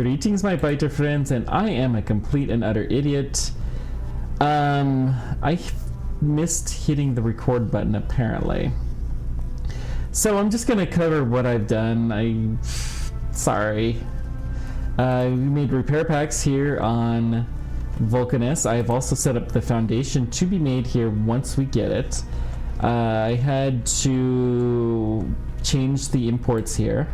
Greetings, my biter friends, and I am a complete and utter idiot. I missed hitting the record button apparently. So I'm just gonna cover what I've done. Sorry. We made repair packs here on Vulcanus. I have also set up the foundation to be made here once we get it. I had to change the imports here.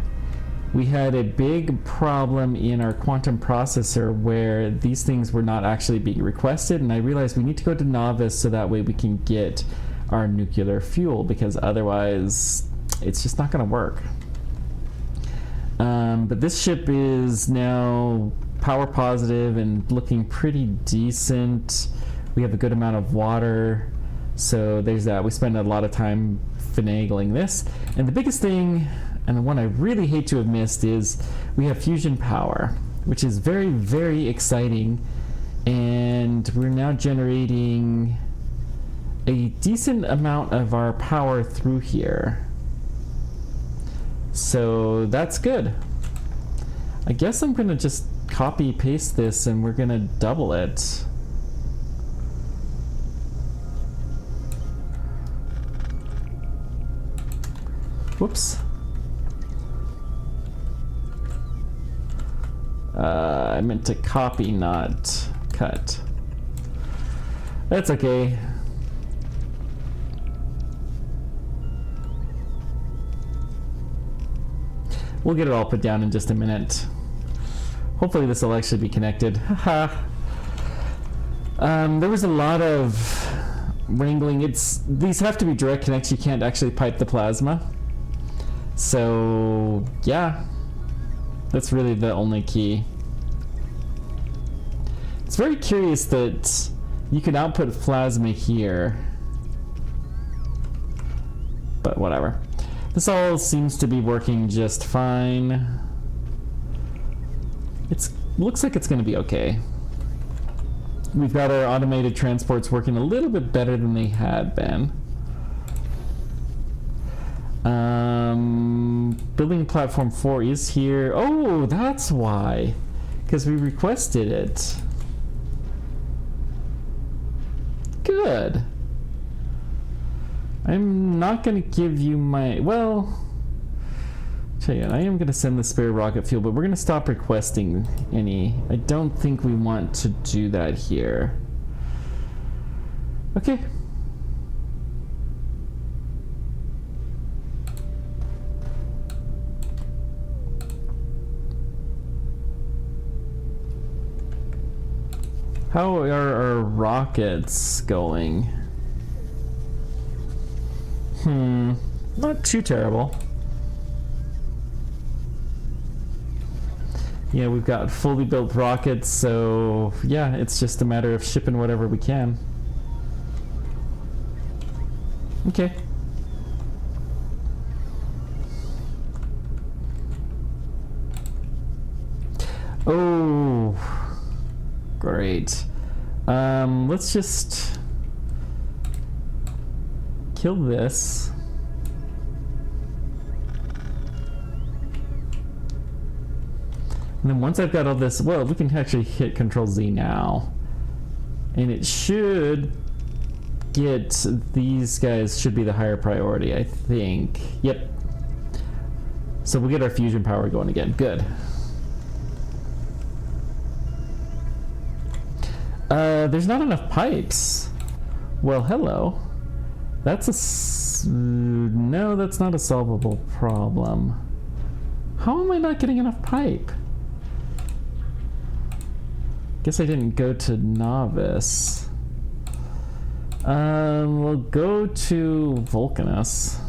We had a big problem in our quantum processor where these things were not actually being requested, and I realized we need to go to Novice so that way we can get our nuclear fuel, because otherwise it's just not going to work. But this ship is now power positive and looking pretty decent. We have a good amount of water, so there's that. We spend a lot of time finagling this, and the biggest thing, and the one I really hate to have missed, is we have fusion power, which is very, very exciting. And we're now generating a decent amount of our power through here. So that's good. I guess I'm gonna just copy paste this and we're gonna double it. Whoops. I meant to copy, not cut. That's okay. We'll get it all put down in just a minute. Hopefully this will actually be connected. Haha. There was a lot of wrangling. These have to be direct connects. You can't actually pipe the plasma. So yeah. That's really the only key. It's very curious that you can output plasma here. But whatever. This all seems to be working just fine. It looks like it's going to be okay. We've got our automated transports working a little bit better than they had been. Building platform 4 is here. Oh, that's why. Because we requested it. Good. I'm not going to give you my... Well, tell you what, I am going to send the spare rocket fuel, but we're going to stop requesting any. I don't think we want to do that here. Okay. How are our rockets going? Not too terrible. Yeah, we've got fully built rockets, so yeah, it's just a matter of shipping whatever we can. Okay. Oh, great. Let's just kill this. And then once I've got all this, well, we can actually hit Control Z now. And it should get, these guys should be the higher priority, I think. Yep. So we'll get our fusion power going again. Good. There's not enough pipes. Well, hello. That's no, that's not a solvable problem. How am I not getting enough pipe? Guess I didn't go to Novice. We'll go to Vulcanus.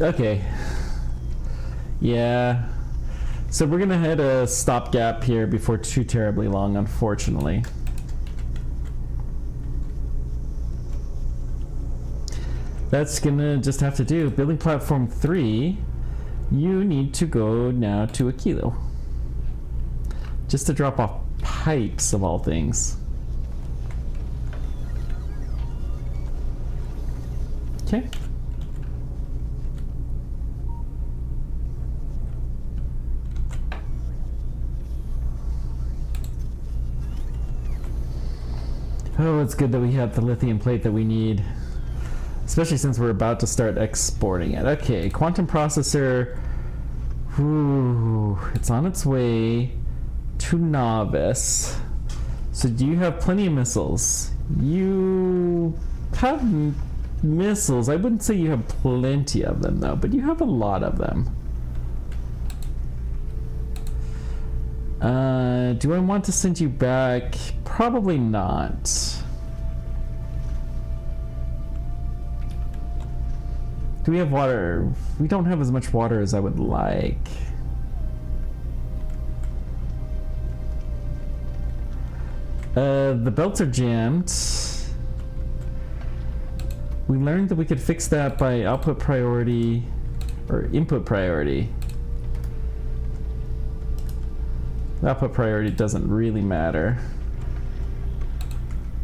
Okay. Yeah. So we're gonna hit a stopgap here before too terribly long, unfortunately. That's gonna just have to do. Building platform 3, you need to go now to a kilo. Just to drop off pipes of all things. Okay. Oh, it's good that we have the lithium plate that we need. Especially since we're about to start exporting it. Okay, quantum processor. Ooh, it's on its way to Novice. So do you have plenty of missiles? You have missiles. I wouldn't say you have plenty of them though, but you have a lot of them. Do I want to send you back? Probably not. Do we have water? We don't have as much water as I would like. The belts are jammed. We learned that we could fix that by output priority or input priority. The output priority doesn't really matter.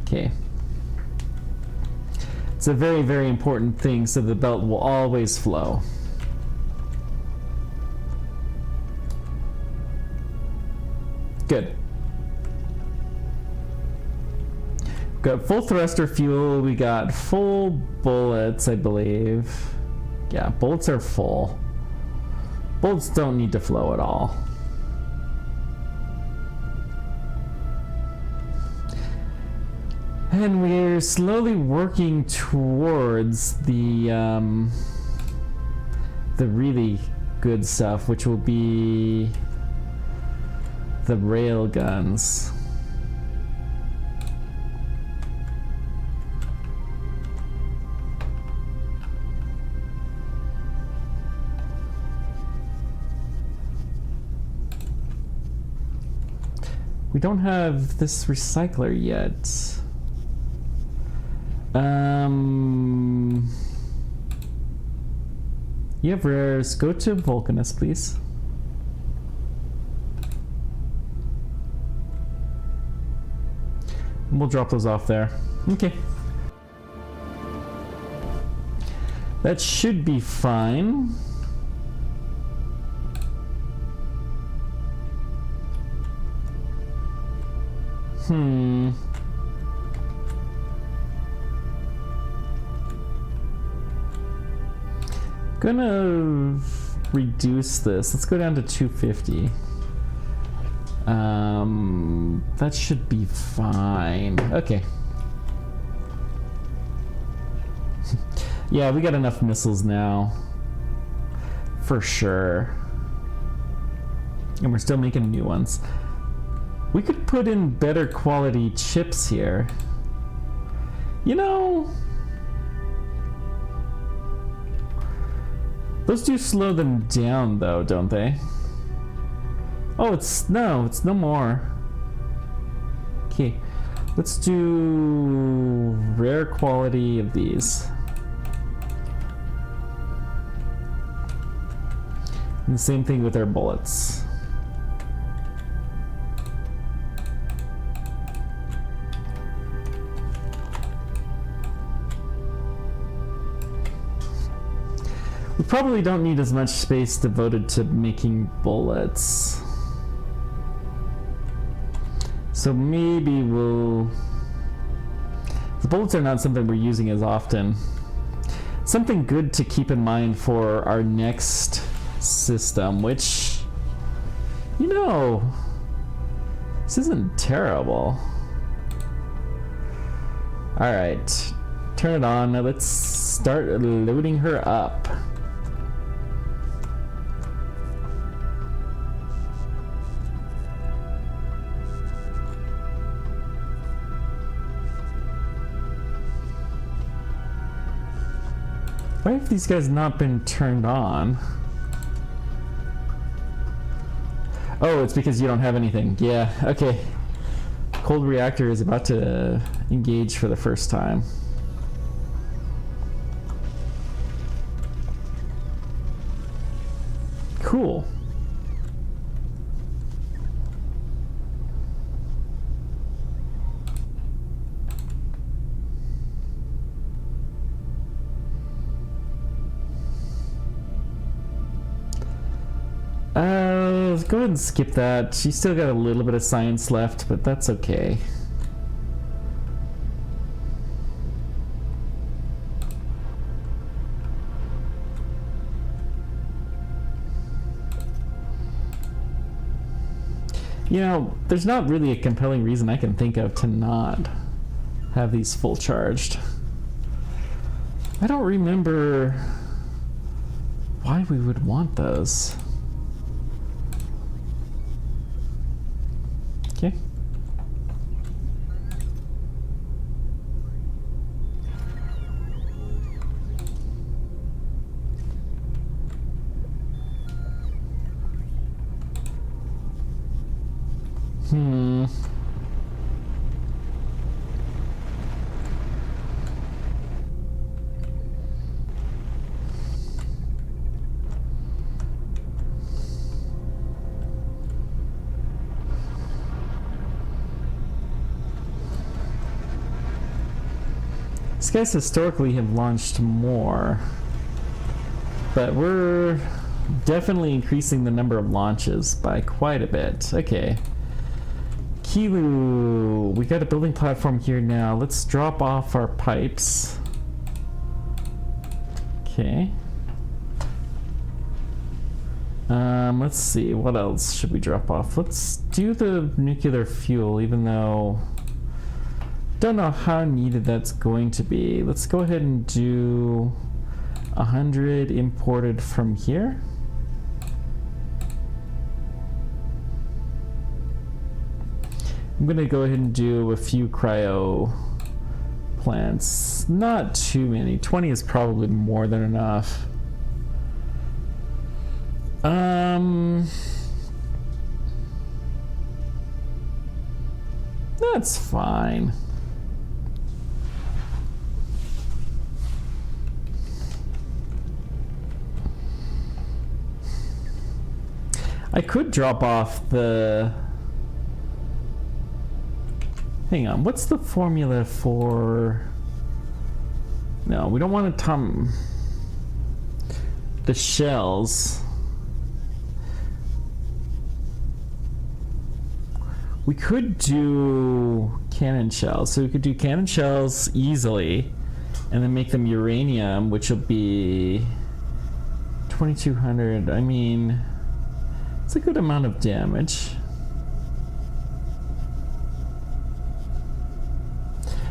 Okay. It's a very, very important thing so the belt will always flow. Good. Got full thruster fuel, we got full bullets, I believe. Yeah, bullets are full. Bullets don't need to flow at all. And we're slowly working towards the really good stuff, which will be the rail guns. We don't have this recycler yet. You have rares. Go to Vulcanus, please. We'll drop those off there. Okay. That should be fine. Gonna reduce this. Let's go down to 250. That should be fine. Okay. Yeah, we got enough missiles now. For sure. And we're still making new ones. We could put in better quality chips here. You know, those do slow them down though, don't they? Oh, it's no more. Okay, let's do rare quality of these. And the same thing with our bullets. We probably don't need as much space devoted to making bullets. So maybe we'll... The bullets are not something we're using as often. Something good to keep in mind for our next system, which, you know, this isn't terrible. Alright, turn it on. Now let's start loading her up. Why have these guys not been turned on? Oh, it's because you don't have anything. Yeah, okay. Cold reactor is about to engage for the first time. Cool. Go ahead and skip that. She's still got a little bit of science left, but that's okay. You know, there's not really a compelling reason I can think of to not have these full charged. I don't remember why we would want those. Okay. These guys historically have launched more, but we're definitely increasing the number of launches by quite a bit. Okay. Kilu, we got a building platform here now. Let's drop off our pipes. Okay. Let's see, what else should we drop off? Let's do the nuclear fuel, even though don't know how needed that's going to be. Let's go ahead and do 100 imported from here. I'm gonna go ahead and do a few cryo plants. Not too many. 20 is probably more than enough. That's fine. I could drop off the... Hang on, what's the formula for... No, we don't want to the shells. We could do cannon shells. So we could do cannon shells easily and then make them uranium, which will be 2200. I mean, it's a good amount of damage.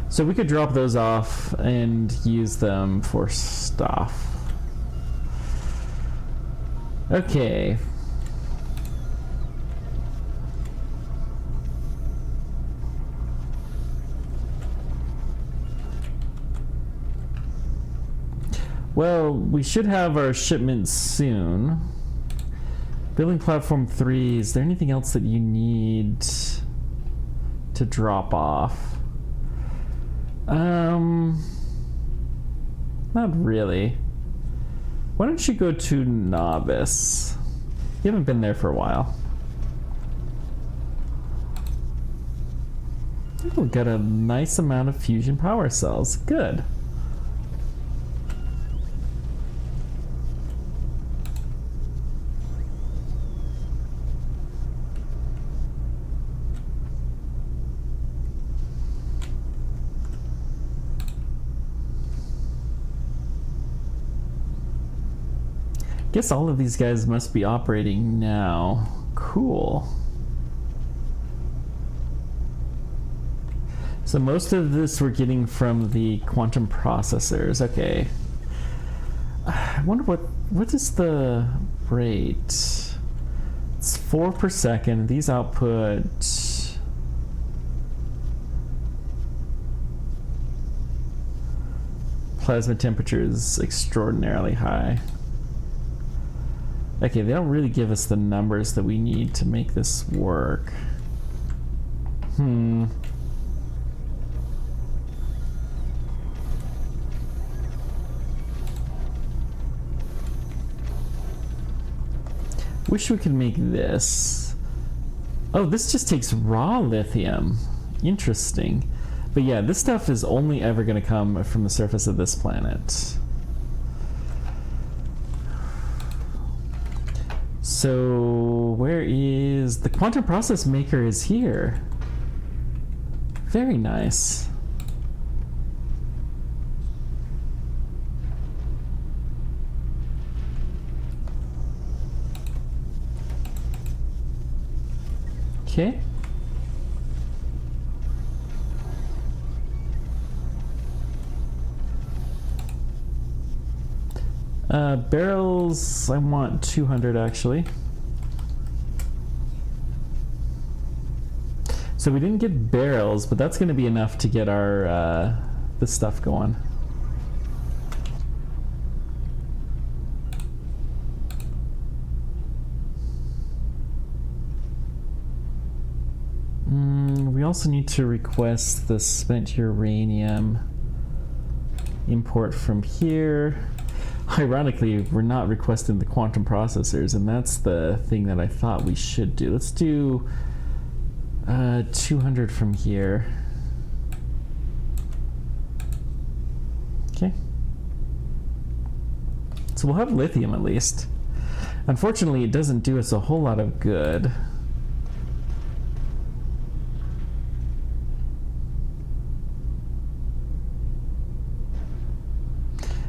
So we could drop those off and use them for stuff. Okay. Well, we should have our shipment soon. Building platform 3, is there anything else that you need to drop off? Not really. Why don't you go to Novice? You haven't been there for a while. Oh, got a nice amount of fusion power cells. Good. Guess all of these guys must be operating now. Cool. So most of this we're getting from the quantum processors. Okay. I wonder what is the rate? It's 4 per second. These output plasma temperature is extraordinarily high. Okay, they don't really give us the numbers that we need to make this work. Wish we could make this. Oh, this just takes raw lithium. Interesting. But yeah, this stuff is only ever going to come from the surface of this planet. So where is the quantum process maker? Is here. Very nice. Okay. Barrels, I want 200 actually. So we didn't get barrels, but that's going to be enough to get our this stuff going. We also need to request the spent uranium import from here. Ironically, we're not requesting the quantum processors, and that's the thing that I thought we should do. Let's do 200 from here. Okay. So we'll have lithium at least. Unfortunately, it doesn't do us a whole lot of good.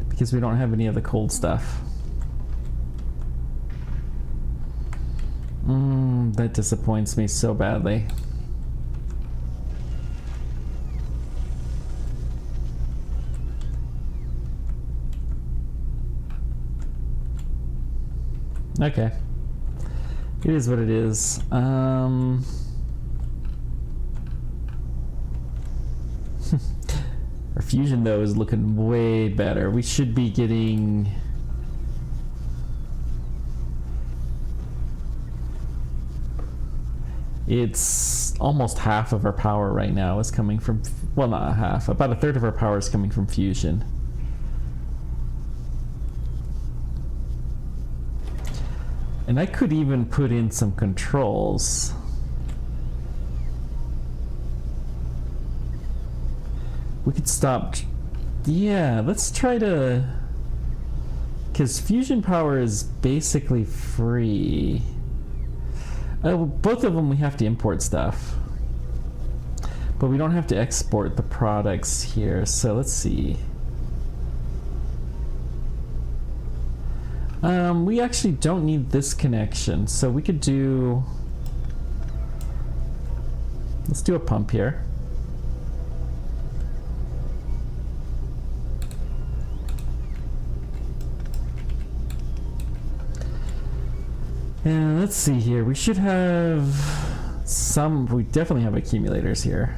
Because we don't have any of the cold stuff. That disappoints me so badly. Okay. It is what it is. Our fusion, though, is looking way better. We should be getting... It's almost half of our power right now is coming from... Well, not half. About a third of our power is coming from fusion. And I could even put in some controls. We could stop... Yeah, let's try to... Because fusion power is basically free. Both of them we have to import stuff. But we don't have to export the products here, so let's see. We actually don't need this connection, so we could do... Let's do a pump here. And let's see here, we should have some, we definitely have accumulators here.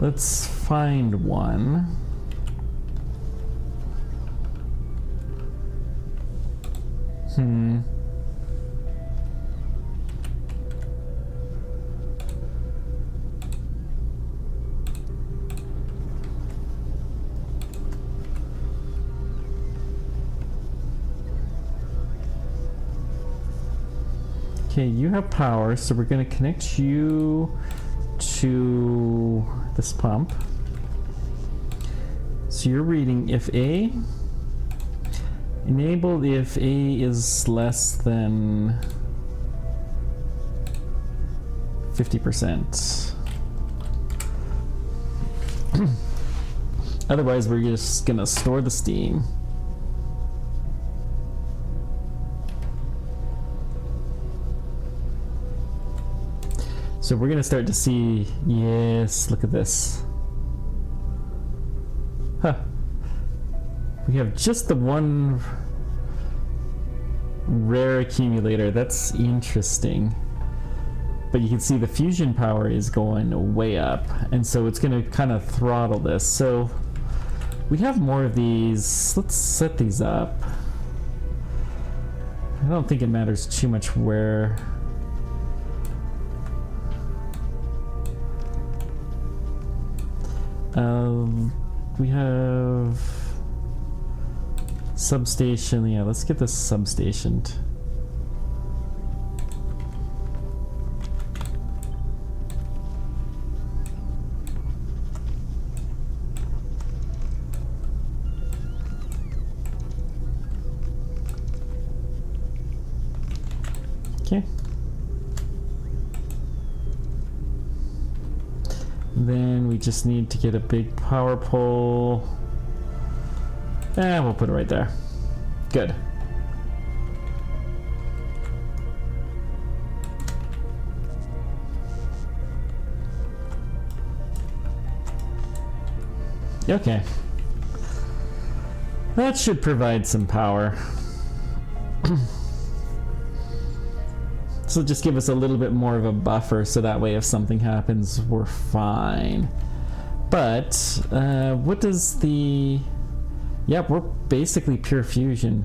Let's find one. Okay, you have power, so we're going to connect you to this pump. So you're reading if A, enabled if A is less than 50%. Otherwise, we're just going to store the steam. So we're gonna start to see, yes, look at this. Huh. We have just the one rare accumulator. That's interesting. But you can see the fusion power is going way up, and so it's gonna kind of throttle this. So we have more of these. Let's set these up. I don't think it matters too much where. We have substation. Yeah, let's get this substationed. Okay. Then we just need to get a big power pole. And we'll put it right there. Good. Okay. That should provide some power. So just give us a little bit more of a buffer so that way if something happens, we're fine. But, what does the... Yep, we're basically pure fusion.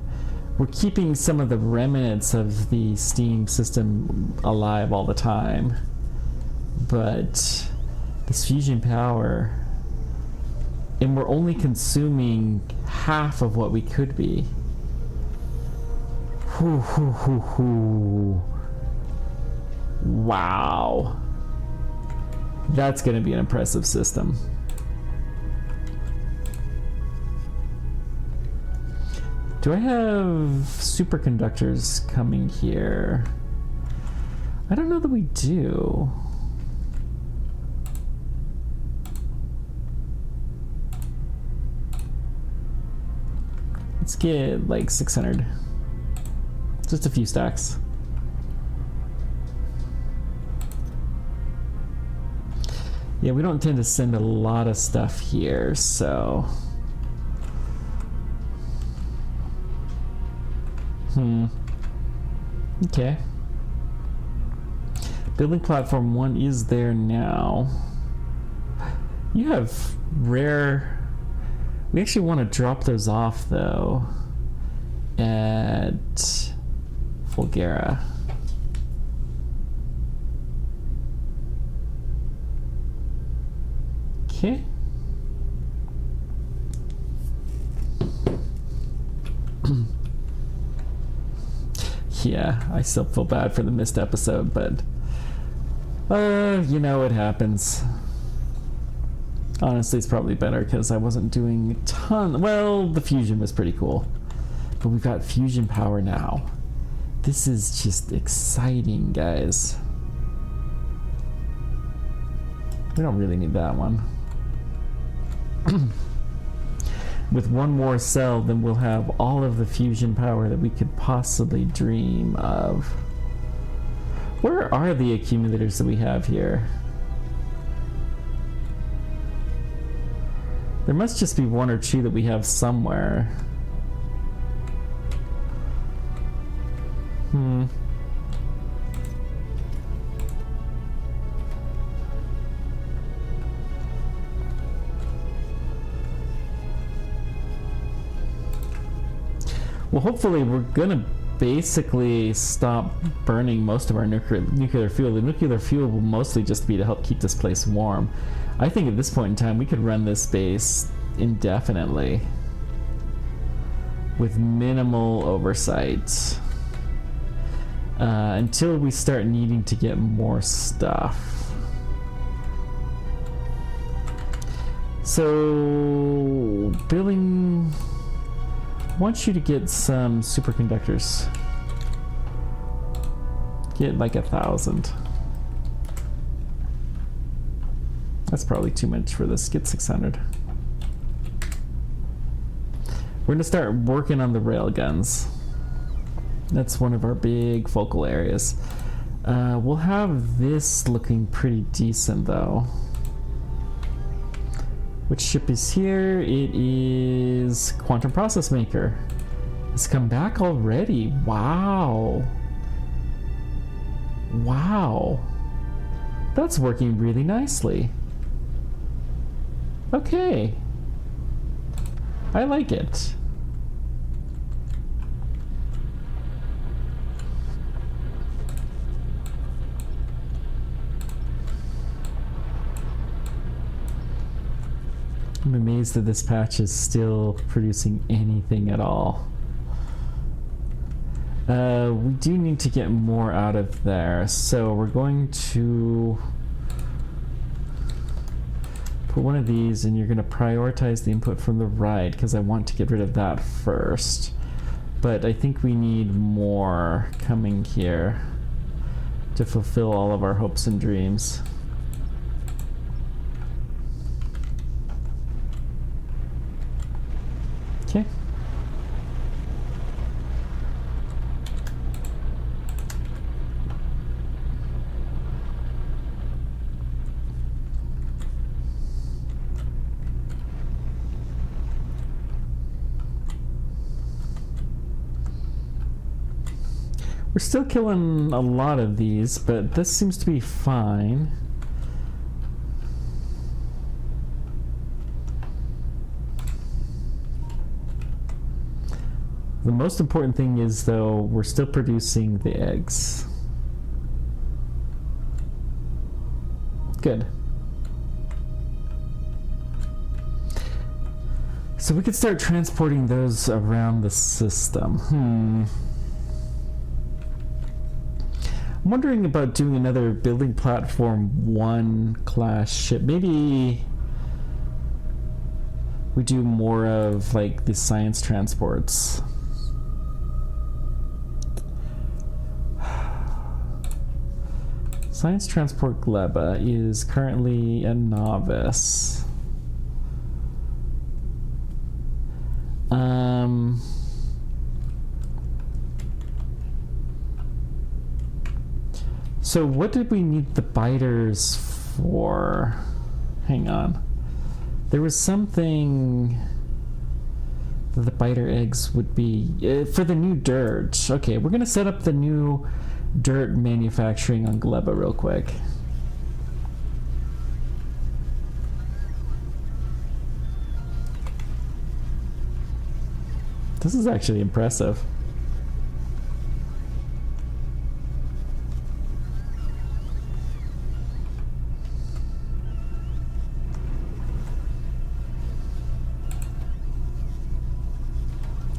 We're keeping some of the remnants of the steam system alive all the time. But this fusion power... And we're only consuming half of what we could be. Hoo, hoo, hoo, hoo. Wow. That's going to be an impressive system. Do I have superconductors coming here? I don't know that we do. Let's get like 600. Just a few stacks. Yeah, we don't tend to send a lot of stuff here, so... Okay. Building platform 1 is there now. You have rare... We actually want to drop those off, though, at Fulgara. Okay. Yeah, I still feel bad for the missed episode, but you know, it happens. Honestly, it's probably better because I wasn't doing a ton. Well, the fusion was pretty cool, but we've got fusion power now. This is just exciting, guys. We don't really need that one. With one more cell, then we'll have all of the fusion power that we could possibly dream of. Where are the accumulators that we have here? There must just be one or two that we have somewhere. Well, hopefully we're gonna basically stop burning most of our nuclear fuel. The nuclear fuel will mostly just be to help keep this place warm. I think at this point in time we could run this base indefinitely with minimal oversight until we start needing to get more stuff. So building... I want you to get some superconductors. Get like 1,000. That's probably too much for this. Get 600. We're gonna start working on the rail guns. That's one of our big focal areas. We'll have this looking pretty decent though. Which ship is here? It is Quantum Process Maker. It's come back already. Wow. Wow. That's working really nicely. Okay. I like it. I'm amazed that this patch is still producing anything at all. We do need to get more out of there, so we're going to put one of these, and you're going to prioritize the input from the right because I want to get rid of that first. But I think we need more coming here. to fulfill all of our hopes and dreams. Okay. We're still killing a lot of these, but this seems to be fine. The most important thing is, though, we're still producing the eggs. Good. So we could start transporting those around the system. I'm wondering about doing another building platform 1 class ship. Maybe we do more of like the science transports. Science Transport Gleba is currently a novice. So what did we need the biters for? Hang on. There was something that the biter eggs would be for the new dirt. Okay, we're gonna set up the new dirt manufacturing on Gleba real quick. This is actually impressive.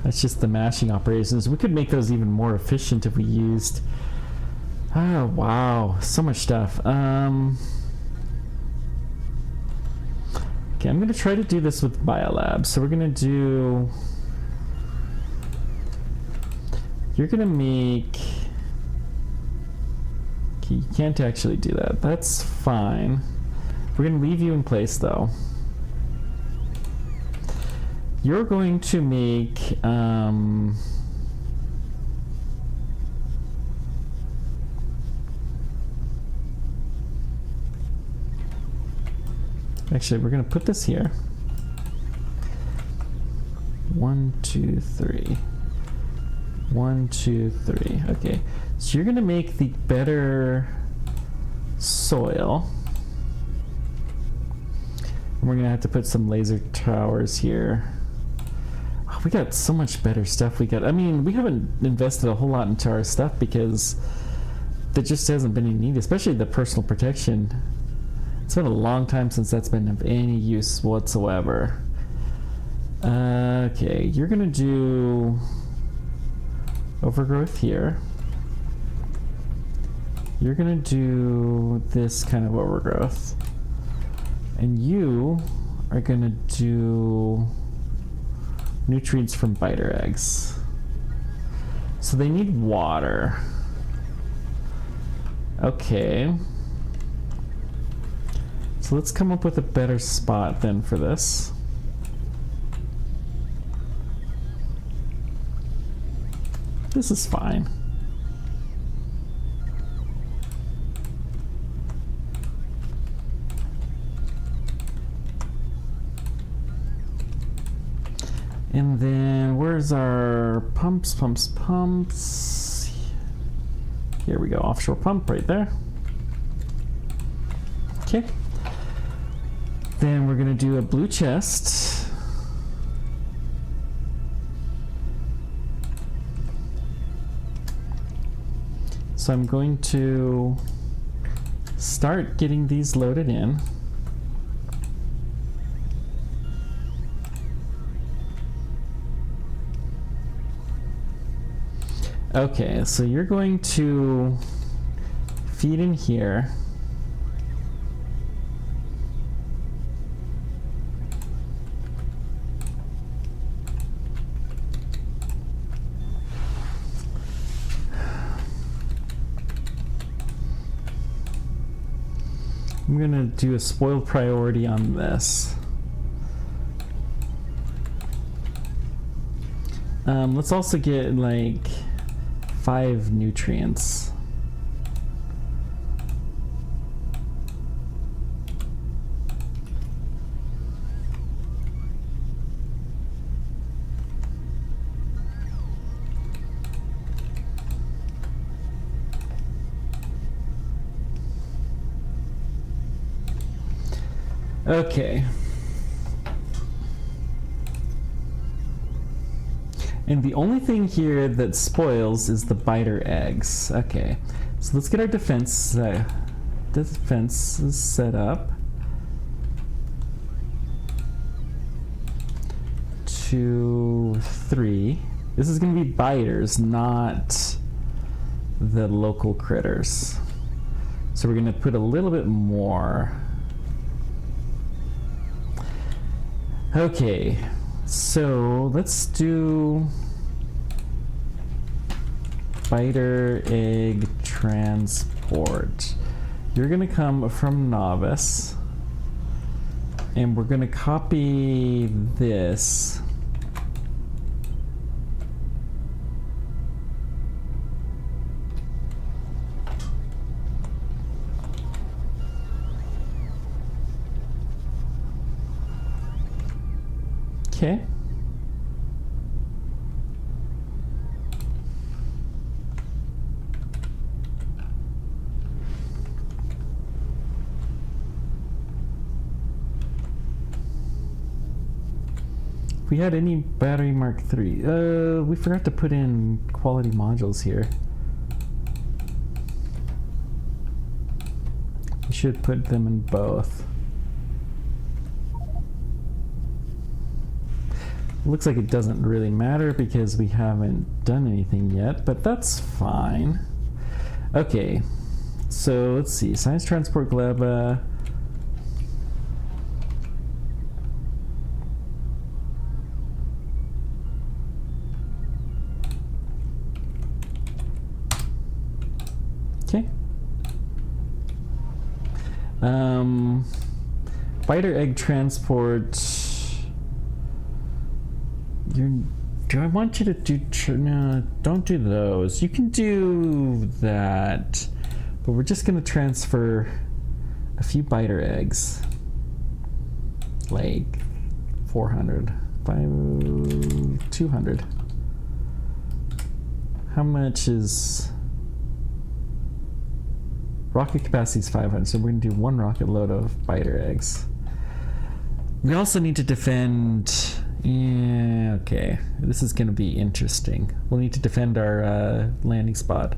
That's just the mashing operations. We could make those even more efficient if we used... Oh, wow. So much stuff. Okay, I'm going to try to do this with Biolab. So we're going to do... You're going to make... Okay, you can't actually do that. That's fine. We're going to leave you in place, though. You're going to make... Actually, we're going to put this here. 1, 2, 3. 1, 2, 3. Okay. So you're going to make the better soil. And we're going to have to put some laser towers here. Oh, we got so much better stuff. I mean, we haven't invested a whole lot into our stuff because there just hasn't been any need, especially the personal protection. It's been a long time since that's been of any use whatsoever. Okay, you're gonna do overgrowth here. You're gonna do this kind of overgrowth. And you are gonna do nutrients from biter eggs. So they need water. Okay. So let's come up with a better spot then for this. This is fine. And then where's our pumps? Here we go, offshore pump right there. Okay. Then we're gonna do a blue chest. So I'm going to start getting these loaded in. Okay, so you're going to feed in here. I'm gonna do a spoiled priority on this. Let's also get like 5 nutrients. Okay. And the only thing here that spoils is the biter eggs. Okay. So let's get our defense defenses set up. 2, 3. This is going to be biters, not the local critters. So we're going to put a little bit more. Okay, so let's do biter egg transport. You're gonna come from novice, and we're gonna copy this. Okay. If we had any battery Mark III. We forgot to put in quality modules here. We should put them in both. Looks like it doesn't really matter because we haven't done anything yet, but that's fine. Okay, so let's see. Science transport gleba. Okay. Biter egg transport. Do I want you to do... No, don't do those. You can do that. But we're just going to transfer a few biter eggs. Like 400. 200. How much is... Rocket capacity is 500, so we're going to do 1 rocket load of biter eggs. We also need to defend... Yeah, okay. This is going to be interesting. We'll need to defend our landing spot.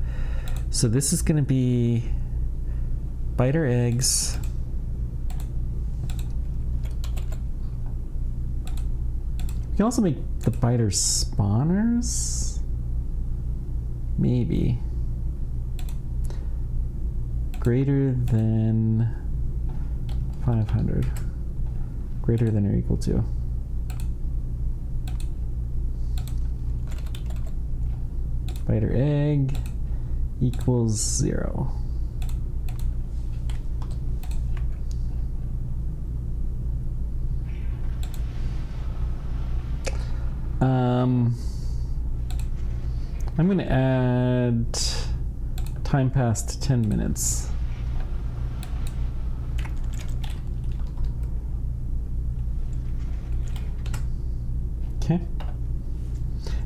So this is going to be biter eggs. We can also make the biter spawners. Maybe. Greater than 500. Greater than or equal to. Biter egg equals 0. I'm going to add time past 10 minutes. Okay.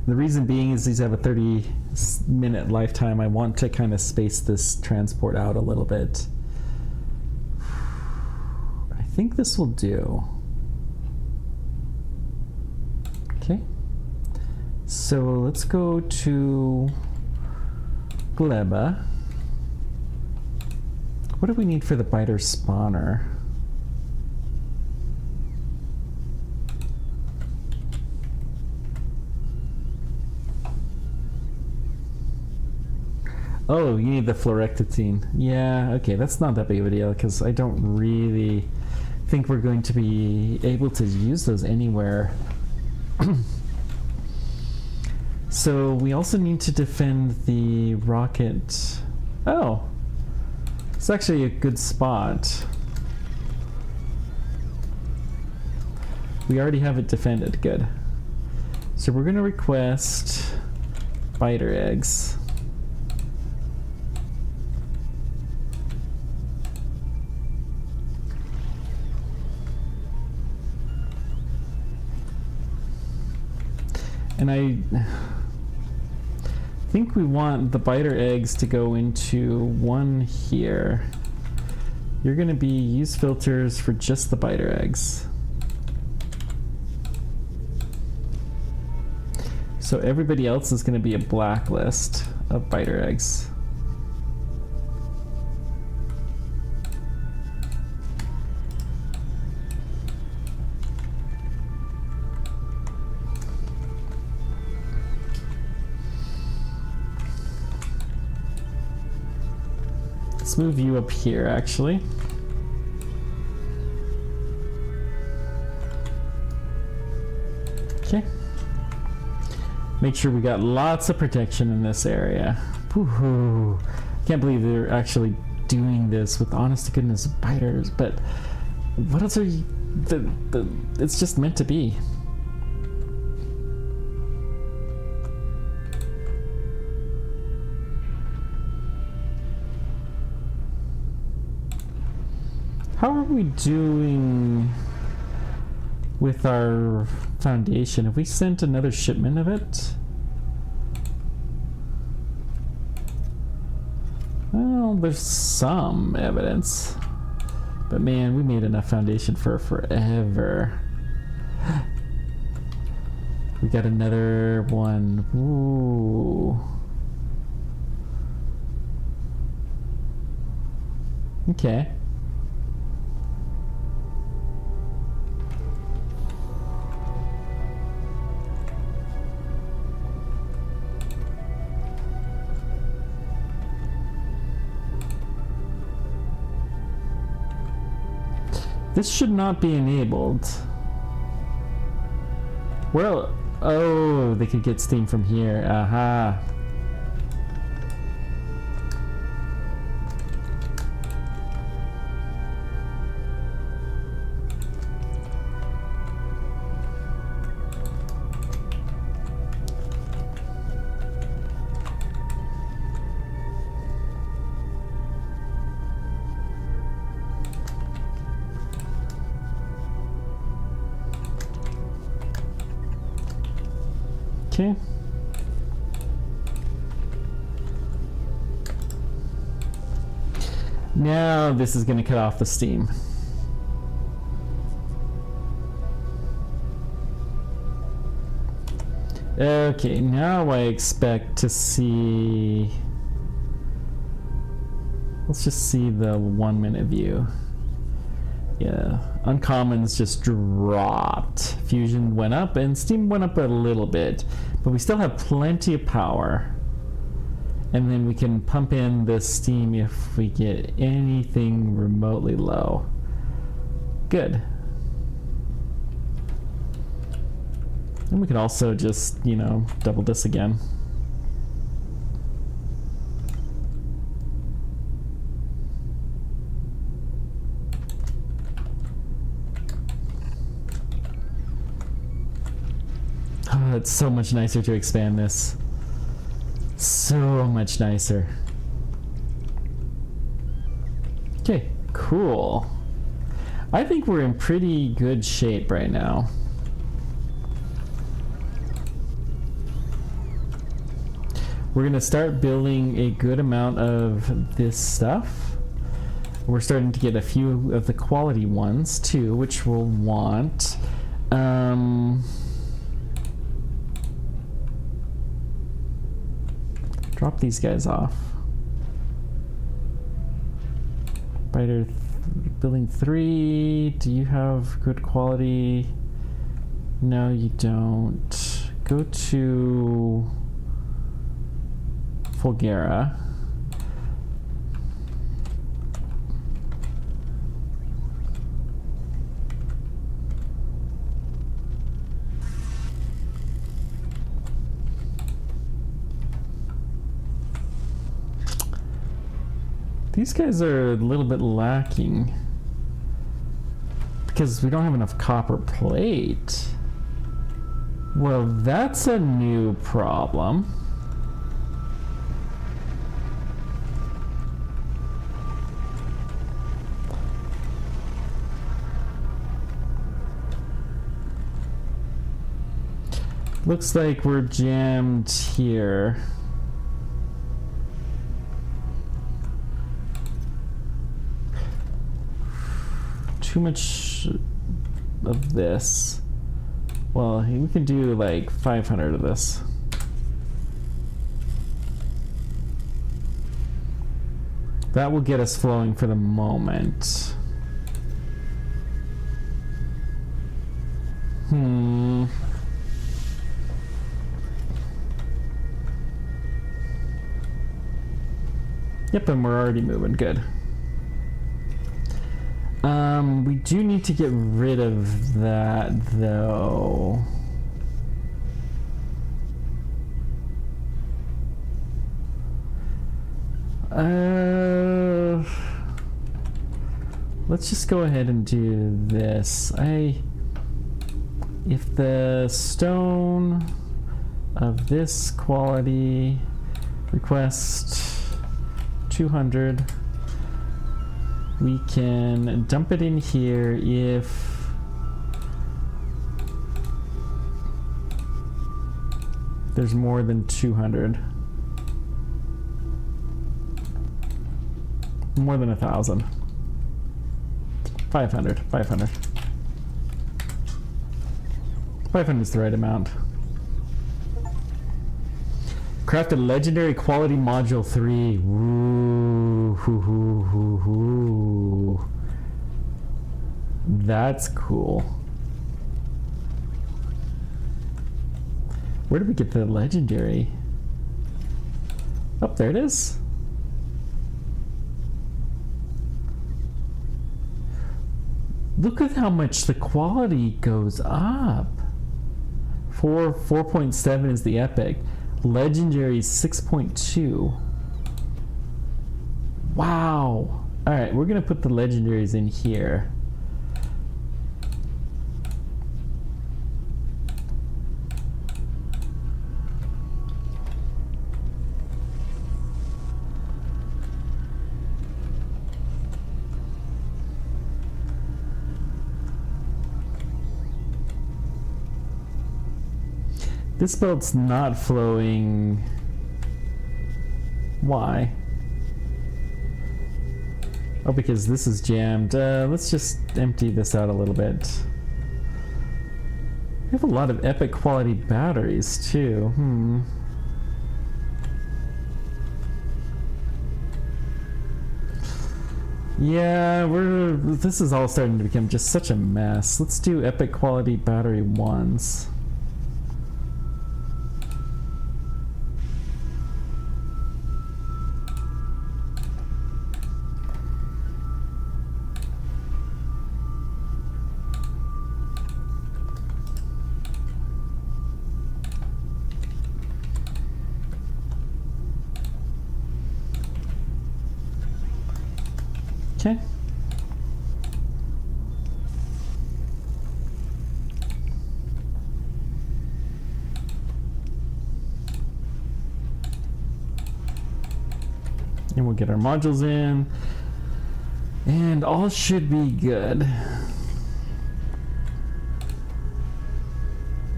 The reason being is these have a 30-minute lifetime. I want to kind of space this transport out a little bit. I think this will do. Okay. So let's go to gleba. What do we need for the biter spawner? Oh, you need the fluorectitine. Yeah, okay, that's not that big of a deal because I don't really think we're going to be able to use those anywhere. So we also need to defend the rocket. Oh, it's actually a good spot. We already have it defended. Good. So we're going to request spider eggs. And I think we want the biter eggs to go into one here. You're going to be use filters for just the biter eggs. So everybody else is going to be a blacklist of biter eggs. Let's move you up here, actually. Okay. Make sure we got lots of protection in this area. Woohoo. Can't believe they're actually doing this with honest to goodness biters, but what else are you... it's just meant to be. How are we doing with our foundation? Have we sent another shipment of it? Well, there's some evidence. But man, we made enough foundation for forever. We got another one. Ooh. Okay. This should not be enabled. Well, oh, they could get steam from here. Aha. Okay. Now this is going to cut off the steam. Okay, now I expect to see... Let's just see the 1 minute view. Yeah, uncommons just dropped. Fusion went up and steam went up a little bit, but we still have plenty of power. And then we can pump in the steam if we get anything remotely low. Good. And we could also just, you know, double this again. Oh, it's so much nicer to expand this. So much nicer. Okay, cool. I think we're in pretty good shape right now. We're gonna start building a good amount of this stuff. We're starting to get a few of the quality ones too, which we'll want. Drop these guys off. Biter building 3. Do you have good quality? No, you don't. Go to Fulgara. These guys are a little bit lacking. because we don't have enough copper plate. Well, that's a new problem. Looks like we're jammed here. Too much of this. Well, we can do like 500 of this. That will get us flowing for the moment. Yep, and we're already moving. Good. We do need to get rid of that, though. Let's just go ahead and do this. If the stone of this quality request 200, we can dump it in here if there's more than 200. More than 1,000. 500. 500 is the right amount. Craft a legendary quality module 3. Ooh, hoo, hoo, hoo, hoo. That's cool. Where did we get the legendary? Oh, there it is. Look at how much the quality goes up. 4.7 is the epic. Legendary is 6.2. Wow. Alright, we're gonna put the legendaries in here. This belt's not flowing. Why? Oh, because this is jammed. Let's just empty this out a little bit. We have a lot of epic quality batteries too. Yeah, this is all starting to become just such a mess. Let's do epic quality battery ones. Okay. And we'll get our modules in. And all should be good.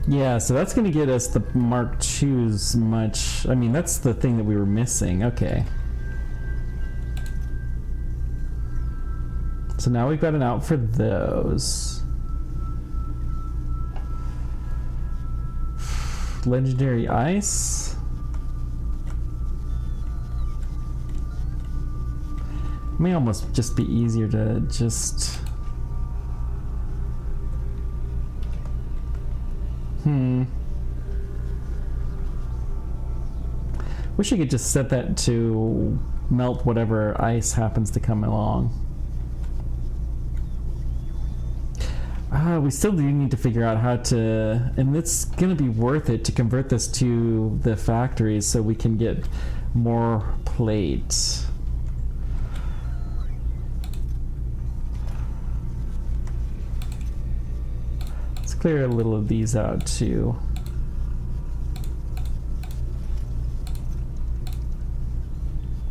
Yeah, so that's going to get us the Mark II's much. I mean, that's the thing that we were missing. Okay. So now we've got an out for those. Legendary ice. It may almost just be easier to just... Wish I could just set that to melt whatever ice happens to come along. We still do need to figure out how to, and it's going to be worth it to convert this to the factories so we can get more plate. clear a little of these out too.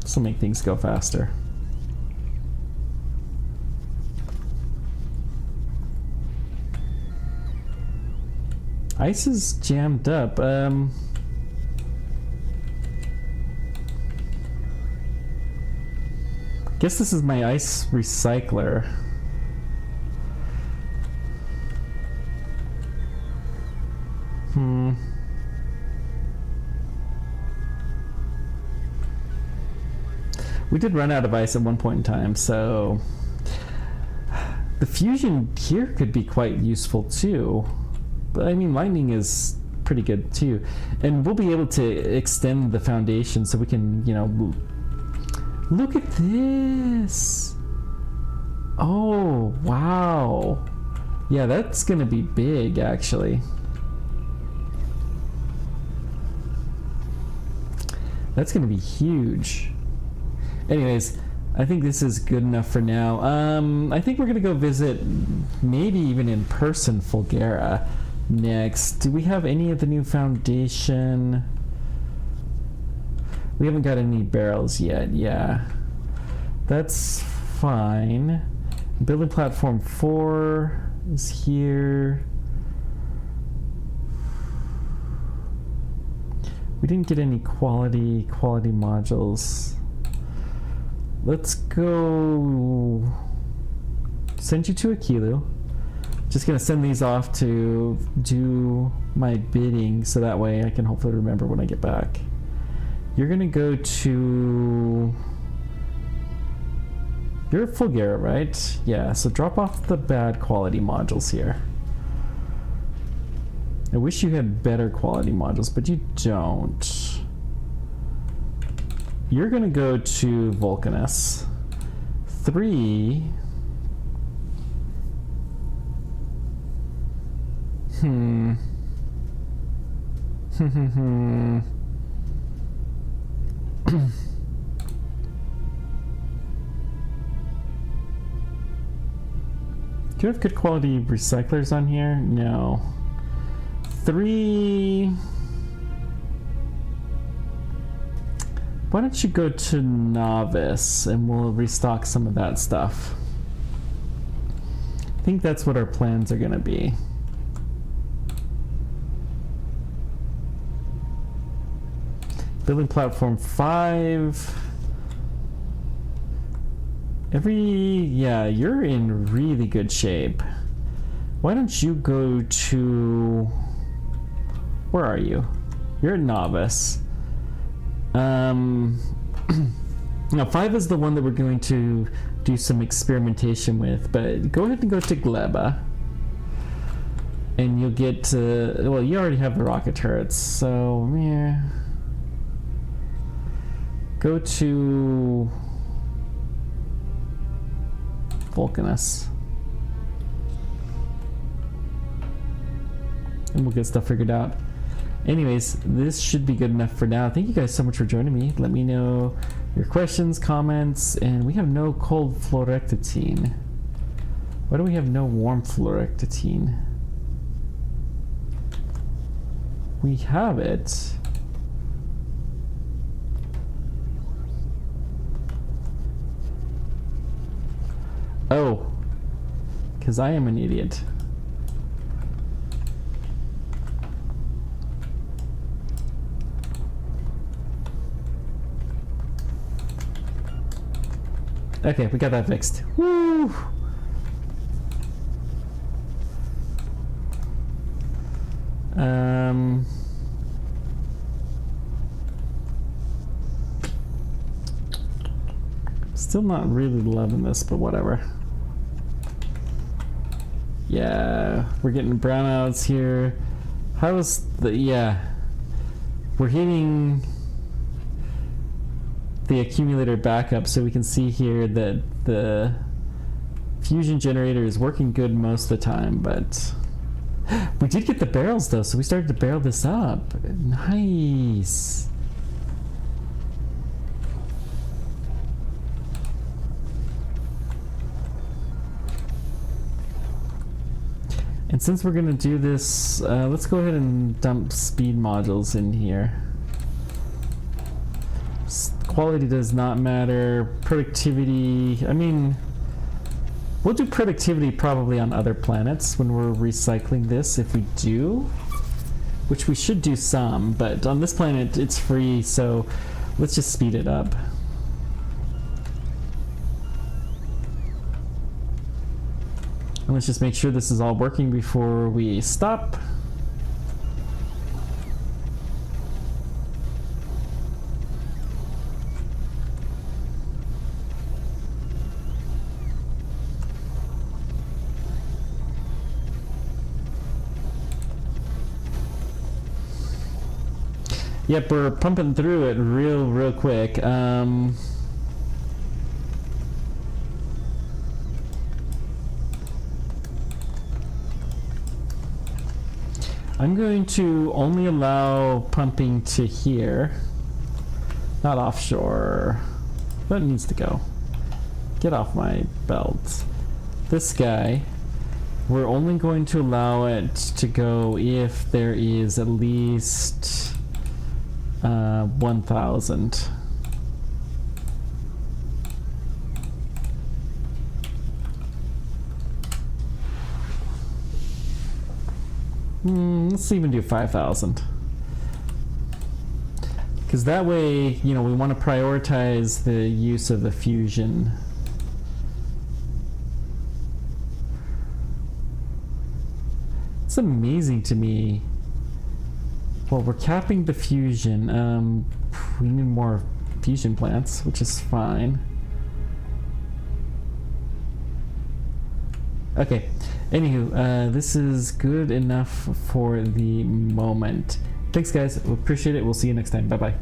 This will make things go faster. Ice is jammed up. Guess this is my ice recycler. We did run out of ice at one point in time, so the fusion here could be quite useful too. But I mean, lightning is pretty good too, and we'll be able to extend the foundation so we can, you know, look at this. Oh wow, yeah, that's gonna be big actually. That's gonna be huge. Anyways, I think this is good enough for now. I think we're gonna go visit, maybe even in person, Fulgara next. Do we have any of the new foundation? We haven't got any barrels yet. Yeah, that's fine. Building platform 4 is here. We didn't get any quality modules. Let's go send you to Akilu. Just gonna send these off to do my bidding so that way I can hopefully remember when I get back. You're gonna go to... You're at Fulgara, right? Yeah, so drop off the bad quality modules here. I wish you had better quality modules, but you don't. You're gonna go to Vulcanus. 3. Do you have good quality recyclers on here? No. 3. Why don't you go to Novice and we'll restock some of that stuff. I think that's what our plans are gonna be. Building platform 5. Yeah, you're in really good shape. Why don't you go to... Where are you? You're at Novice. Now 5 is the one that we're going to do some experimentation with, but go ahead and go to Gleba. And you'll get well, you already have the rocket turrets, so yeah. Go to Vulcanus. And we'll get stuff figured out. Anyways, this should be good enough for now. Thank you guys so much for joining me. Let me know your questions, comments, and we have no cold fluorectitine. Why do we have no warm fluorectitine? We have it. Oh, because I am an idiot. Okay, we got that fixed. Woo! Still not really loving this, but whatever. Yeah, we're getting brownouts here. How is the... Yeah. We're hitting the accumulator backup, so we can see here that the fusion generator is working good most of the time, but we did get the barrels though, so we started to barrel this up. Nice. And since we're gonna do this, let's go ahead and dump speed modules in here. Quality does not matter. Productivity, I mean, we'll do productivity probably on other planets when we're recycling this, if we do. Which we should do some, but on this planet it's free, so let's just speed it up. And let's just make sure this is all working before we stop. Yep, we're pumping through it real quick. I'm going to only allow pumping to here, not offshore, but it needs to go. Get off my belt. This guy, we're only going to allow it to go if there is at least 1,000. Let's even do 5,000. Because that way, you know, we want to prioritize the use of the fusion. It's amazing to me. Well, we're capping the fusion. We need more fusion plants, which is fine. Okay. Anywho, this is good enough for the moment. Thanks, guys. We appreciate it. We'll see you next time. Bye-bye.